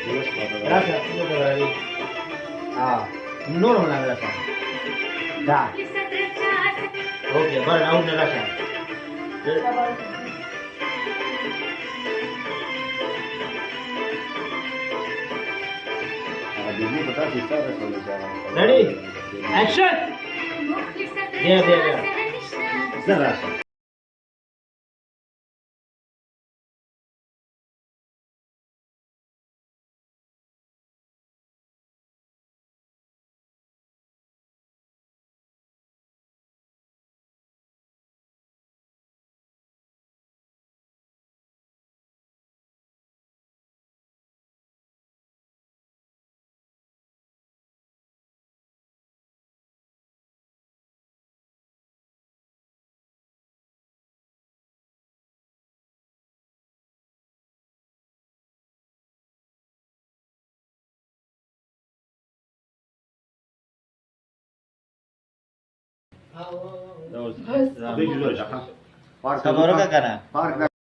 Gracias, tengo que ver ahí. No una gracias. Da. Oke, bari aku udah rasa. Ready? Action! Dia. Udah rasa. Kamu orang kan?